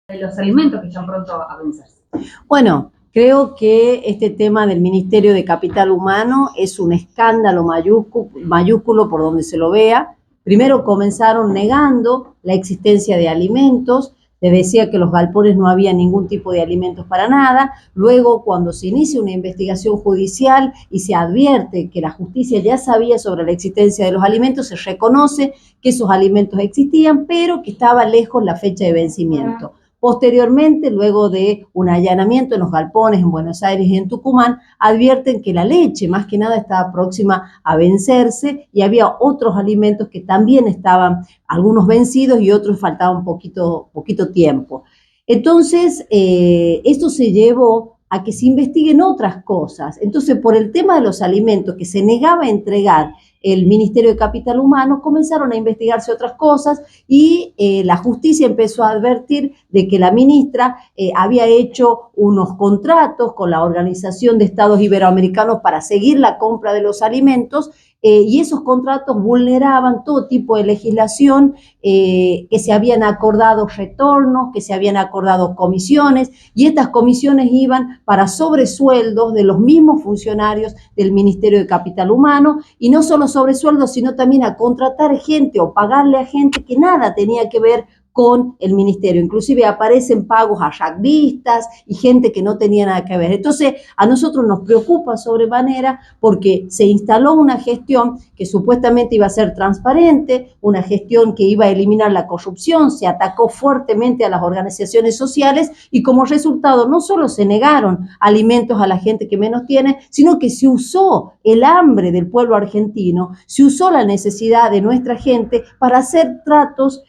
de los alimentos que están pronto a vencerse. Bueno, creo que este tema del Ministerio de Capital Humano es un escándalo mayúsculo por donde se lo vea. Primero comenzaron negando la existencia de alimentos, le decía que los galpones no había ningún tipo de alimentos para nada. Luego, cuando se inicia una investigación judicial y se advierte que la justicia ya sabía sobre la existencia de los alimentos, se reconoce que esos alimentos existían, pero que estaba lejos la fecha de vencimiento. Posteriormente, luego de un allanamiento en los galpones en Buenos Aires y en Tucumán, advierten que la leche más que nada estaba próxima a vencerse y había otros alimentos que también estaban algunos vencidos y otros faltaban poquito tiempo. Entonces, esto se llevó a que se investiguen otras cosas. Entonces, por el tema de los alimentos que se negaba a entregar el Ministerio de Capital Humano, comenzaron a investigarse otras cosas y la justicia empezó a advertir de que la ministra había hecho unos contratos con la Organización de Estados Iberoamericanos para seguir la compra de los alimentos y esos contratos vulneraban todo tipo de legislación, que se habían acordado retornos, que se habían acordado comisiones, y estas comisiones iban para sobresueldos de los mismos funcionarios del Ministerio de Capital Humano, y no solo sobresueldos, sino también a contratar gente o pagarle a gente que nada tenía que ver con el ministerio. Inclusive aparecen pagos a rugbyistas y gente que no tenía nada que ver. Entonces, a nosotros nos preocupa sobremanera porque se instaló una gestión que supuestamente iba a ser transparente, una gestión que iba a eliminar la corrupción, se atacó fuertemente a las organizaciones sociales y como resultado no solo se negaron alimentos a la gente que menos tiene, sino que se usó el hambre del pueblo argentino, se usó la necesidad de nuestra gente para hacer tratos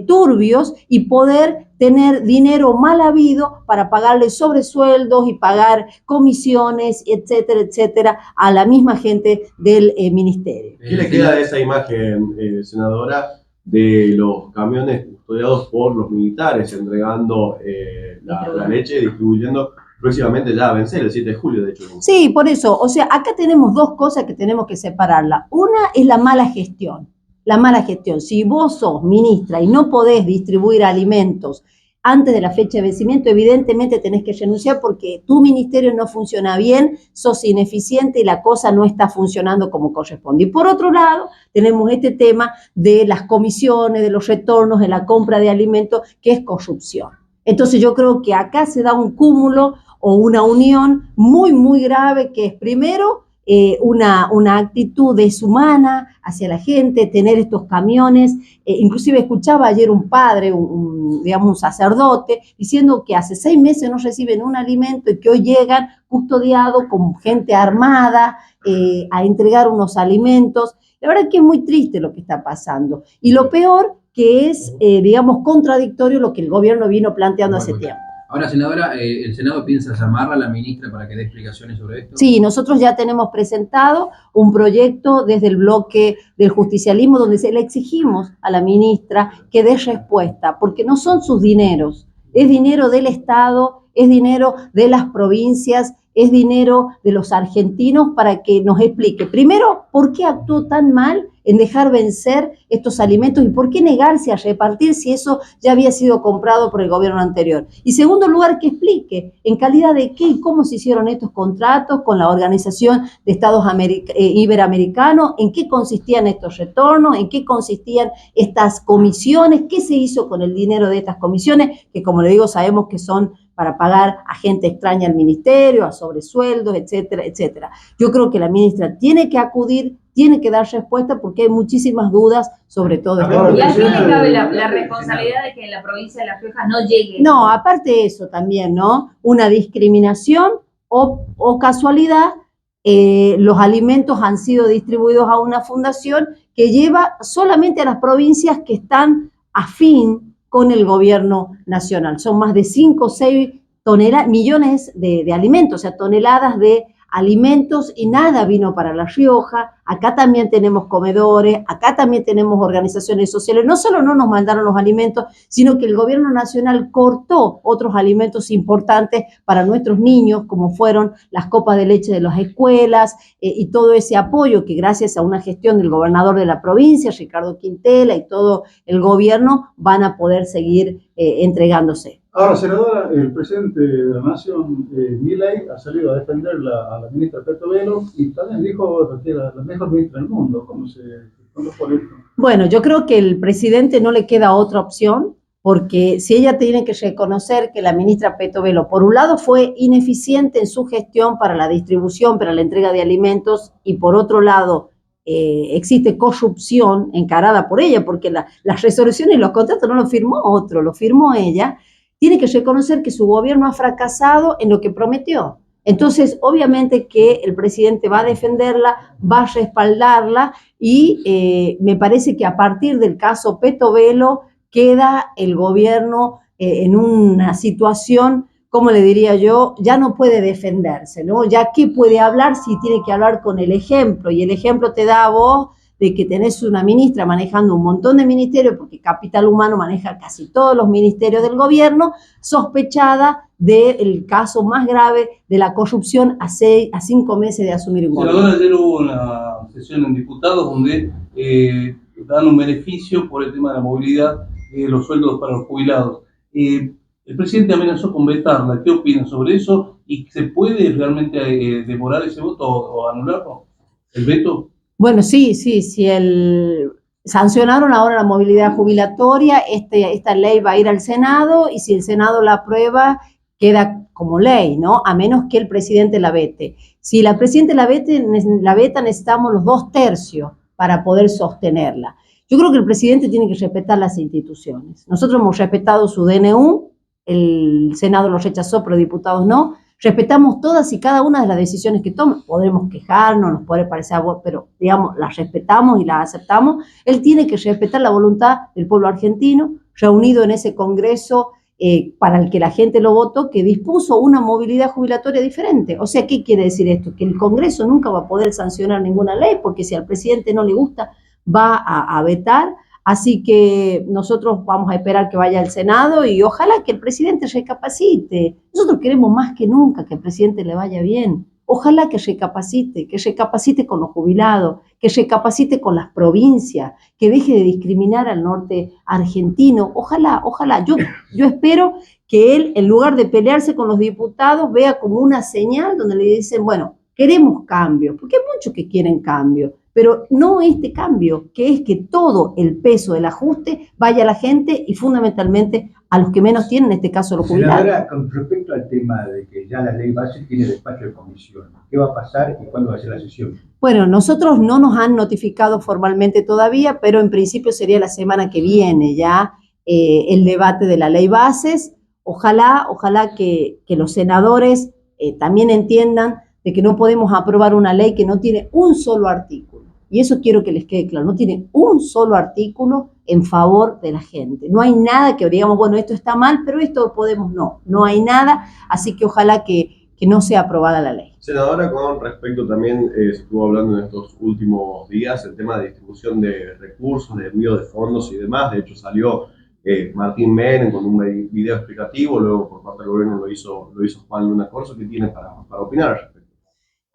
turbios y poder tener dinero mal habido para pagarle sobresueldos y pagar comisiones, etcétera, etcétera, a la misma gente del ministerio. ¿Qué le queda de esa imagen, senadora, de los camiones custodiados por los militares entregando la leche, distribuyendo próximamente ya a vencer el 7 de julio, de hecho? Sí, por eso, o sea, acá tenemos dos cosas que tenemos que separarla. Una es la mala gestión. La mala gestión. Si vos sos ministra y no podés distribuir alimentos antes de la fecha de vencimiento, evidentemente tenés que renunciar porque tu ministerio no funciona bien, sos ineficiente y la cosa no está funcionando como corresponde. Y por otro lado, tenemos este tema de las comisiones, de los retornos, de la compra de alimentos, que es corrupción. Entonces yo creo que acá se da un cúmulo o una unión muy, muy grave, que es primero una actitud deshumana hacia la gente, tener estos camiones. Inclusive escuchaba ayer un padre, digamos un sacerdote, diciendo que hace 6 meses no reciben un alimento y que hoy llegan custodiados con gente armada a entregar unos alimentos. La verdad es que es muy triste lo que está pasando. Y lo peor que es, digamos, contradictorio lo que el gobierno vino planteando hace tiempo. Ahora, senadora, ¿el Senado piensa llamarla a la ministra para que dé explicaciones sobre esto? Sí, nosotros ya tenemos presentado un proyecto desde el bloque del justicialismo donde le exigimos a la ministra que dé respuesta, porque no son sus dineros, es dinero del Estado, es dinero de las provincias, es dinero de los argentinos, para que nos explique, primero, por qué actuó tan mal en dejar vencer estos alimentos y por qué negarse a repartir si eso ya había sido comprado por el gobierno anterior. Y segundo lugar, que explique en calidad de qué y cómo se hicieron estos contratos con la Organización de Estados Iberoamericanos, en qué consistían estos retornos, en qué consistían estas comisiones, qué se hizo con el dinero de estas comisiones, que como le digo sabemos que son para pagar a gente extraña al ministerio, a sobresueldos, etcétera, etcétera. Yo creo que la ministra tiene que acudir, tiene que dar respuesta porque hay muchísimas dudas sobre todo este tema. ¿Y a quién le cabe la responsabilidad de que en la provincia de La Rioja no llegue? No, aparte de eso también, ¿no? Una discriminación o casualidad, los alimentos han sido distribuidos a una fundación que lleva solamente a las provincias que están afín con el gobierno nacional. Son más de 5 o 6 millones de alimentos, o sea, toneladas de alimentos, y nada vino para La Rioja. Acá también tenemos comedores, acá también tenemos organizaciones sociales. No solo no nos mandaron los alimentos, sino que el gobierno nacional cortó otros alimentos importantes para nuestros niños, como fueron las copas de leche de las escuelas y todo ese apoyo que gracias a una gestión del gobernador de la provincia, Ricardo Quintela, y todo el gobierno van a poder seguir entregándose. Ahora, senadora, el presidente de la Nación, Milei, ha salido a defender a la ministra Petovelo y también dijo que era la mejor ministra del mundo. ¿Cómo por esto? Bueno, yo creo que el presidente no le queda otra opción, porque si ella tiene que reconocer que la ministra Petovelo, por un lado, fue ineficiente en su gestión para la distribución, para la entrega de alimentos, y por otro lado, existe corrupción encarada por ella, porque las resoluciones y los contratos no los firmó otro, lo firmó ella, tiene que reconocer que su gobierno ha fracasado en lo que prometió. Entonces, obviamente que el presidente va a defenderla, va a respaldarla, y me parece que a partir del caso Petovelo queda el gobierno en una situación, como le diría yo, ya no puede defenderse, ¿no? Ya qué puede hablar si tiene que hablar con el ejemplo, y el ejemplo te da a vos de que tenés una ministra manejando un montón de ministerios, porque Capital Humano maneja casi todos los ministerios del gobierno, sospechada del caso más grave de la corrupción a 5 meses de asumir un gobierno. Senadora, ayer hubo una sesión en diputados donde dan un beneficio por el tema de la movilidad, los sueldos para los jubilados. El presidente amenazó con vetarla. ¿Qué opina sobre eso? ¿Y se puede realmente demorar ese voto o anularlo? ¿El veto? Bueno, sí, sancionaron ahora la movilidad jubilatoria, esta ley va a ir al Senado, y si el Senado la aprueba, queda como ley, ¿no? A menos que el presidente la vete. Si la presidenta la veta, necesitamos los 2/3 para poder sostenerla. Yo creo que el presidente tiene que respetar las instituciones. Nosotros hemos respetado su DNU, el Senado lo rechazó, pero diputados no. Respetamos todas y cada una de las decisiones que toma. Podremos quejarnos, nos puede parecer a vos, pero digamos, las respetamos y las aceptamos. Él tiene que respetar la voluntad del pueblo argentino, reunido en ese Congreso para el que la gente lo votó, que dispuso una movilidad jubilatoria diferente. O sea, ¿qué quiere decir esto? Que el Congreso nunca va a poder sancionar ninguna ley, porque si al presidente no le gusta, va a vetar. Así que nosotros vamos a esperar que vaya al Senado, y ojalá que el presidente recapacite. Nosotros queremos más que nunca que el presidente le vaya bien. Ojalá que recapacite con los jubilados, que recapacite con las provincias, que deje de discriminar al norte argentino. Ojalá. Yo espero que él, en lugar de pelearse con los diputados, vea como una señal donde le dicen, bueno, queremos cambio, porque hay muchos que quieren cambio, pero no este cambio, que es que todo el peso del ajuste vaya a la gente y fundamentalmente a los que menos tienen, en este caso los jubilados. Senadora, con respecto al tema de que ya la ley base tiene despacho de comisión, ¿qué va a pasar y cuándo va a ser la sesión? Bueno, nosotros no nos han notificado formalmente todavía, pero en principio sería la semana que viene ya el debate de la ley bases. Ojalá que los senadores también entiendan de que no podemos aprobar una ley que no tiene un solo artículo. Y eso quiero que les quede claro, no tiene un solo artículo en favor de la gente. No hay nada que digamos, bueno, esto está mal, pero esto podemos, no hay nada, así que ojalá que no sea aprobada la ley. Senadora, con respecto también, se estuvo hablando en estos últimos días, el tema de distribución de recursos, de envío de fondos y demás. De hecho, salió Martín Menem con un video explicativo, luego por parte del gobierno lo hizo Juan Luna Corso. ¿Qué tiene para opinar al respecto?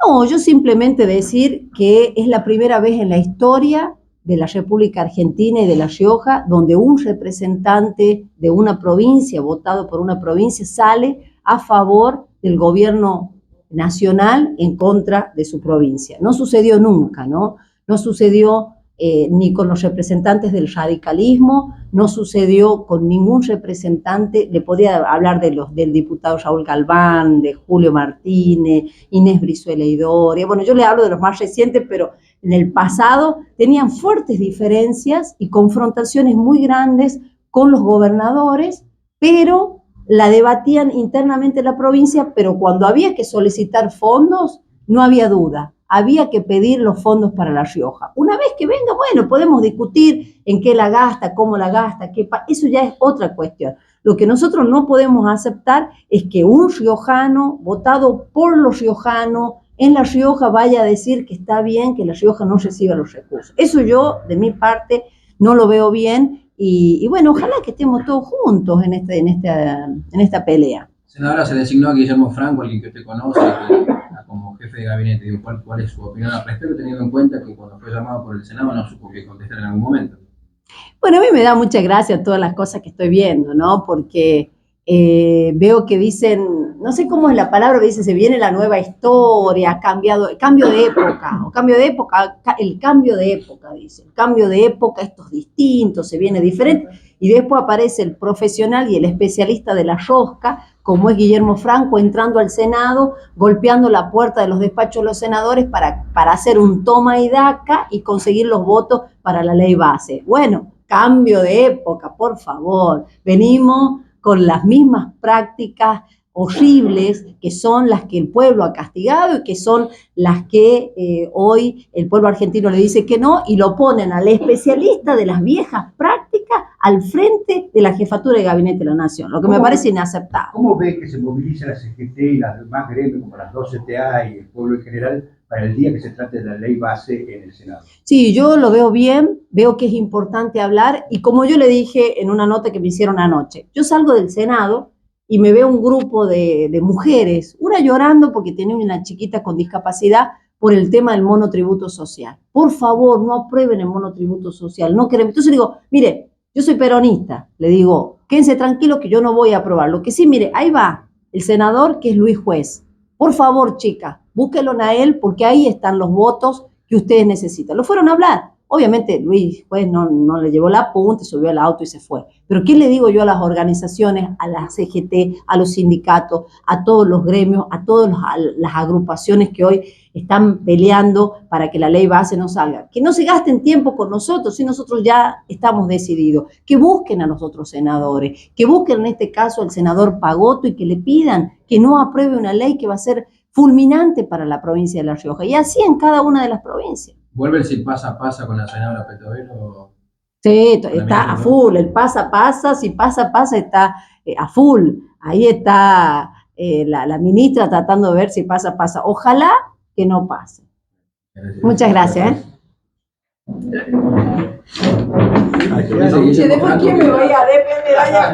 No, yo simplemente decir que es la primera vez en la historia de la República Argentina y de La Rioja donde un representante de una provincia, votado por una provincia, sale a favor del gobierno nacional en contra de su provincia. No sucedió nunca, ¿no? No sucedió ni con los representantes del radicalismo, no sucedió con ningún representante. Le podía hablar del diputado Raúl Galván, de Julio Martínez, Inés Brizuela Idoria. Bueno, yo le hablo de los más recientes, pero en el pasado tenían fuertes diferencias y confrontaciones muy grandes con los gobernadores, pero la debatían internamente en la provincia, pero cuando había que solicitar fondos, no había duda. Había que pedir los fondos para La Rioja. Una vez que venga, bueno, podemos discutir en qué la gasta, cómo la gasta, eso ya es otra cuestión. Lo que nosotros no podemos aceptar es que un riojano, votado por los riojanos, en La Rioja vaya a decir que está bien que La Rioja no reciba los recursos. Eso yo, de mi parte, no lo veo bien. Y bueno, ojalá que estemos todos juntos en esta pelea. Senadora, se designó a Guillermo Franco, alguien que usted conoce, como jefe de gabinete. Digo, ¿cuál es su opinión al respecto, teniendo en cuenta que cuando fue llamado por el Senado no supo qué contestar en algún momento? Bueno, a mí me da mucha gracia todas las cosas que estoy viendo, ¿no? Porque Veo que dicen, no sé cómo es la palabra, que dice se viene la nueva historia, cambio de época, o cambio de época, el cambio de época, dice, el cambio de época, esto es distinto, se viene diferente, y después aparece el profesional y el especialista de la rosca, como es Guillermo Franco, entrando al Senado, golpeando la puerta de los despachos de los senadores para hacer un toma y daca y conseguir los votos para la ley base. Bueno, cambio de época, por favor, venimos con las mismas prácticas horribles que son las que el pueblo ha castigado y que son las que hoy el pueblo argentino le dice que no y lo ponen al especialista de las viejas prácticas al frente de la jefatura de gabinete de la nación, lo que me parece inaceptable. ¿Cómo ve que se moviliza la CGT y las demás gremios como las 2CTA y el pueblo en general para el día que se trate de la ley base en el Senado? Sí, yo lo veo bien, veo que es importante hablar y como yo le dije en una nota que me hicieron anoche, yo salgo del Senado y me veo un grupo de mujeres, una llorando porque tiene una chiquita con discapacidad por el tema del monotributo social. Por favor, no aprueben el monotributo social, no queremos. Entonces digo, mire, yo soy peronista, le digo, quédense tranquilos que yo no voy a aprobar. Lo que sí, mire, ahí va el senador que es Luis Juez. Por favor, chicas, búsquenlo a él porque ahí están los votos que ustedes necesitan. Lo fueron a hablar. Obviamente Luis Juez no le llevó la punta, subió al auto y se fue. Pero ¿qué le digo yo a las organizaciones, a la CGT, a los sindicatos, a todos los gremios, a todas las agrupaciones que hoy están peleando para que la ley base no salga? Que no se gasten tiempo con nosotros, si nosotros ya estamos decididos. Que busquen a los otros senadores, que busquen en este caso al senador Pagotto y que le pidan que no apruebe una ley que va a ser fulminante para la provincia de La Rioja. Y así en cada una de las provincias. ¿Vuelve el pasa a pasa con la senadora Petovelo? Sí, está a full, el pasa a pasa, si pasa a pasa está a full. Ahí está la ministra tratando de ver si pasa a pasa. Ojalá que no pase. Muchas gracias. Después quién me vaya a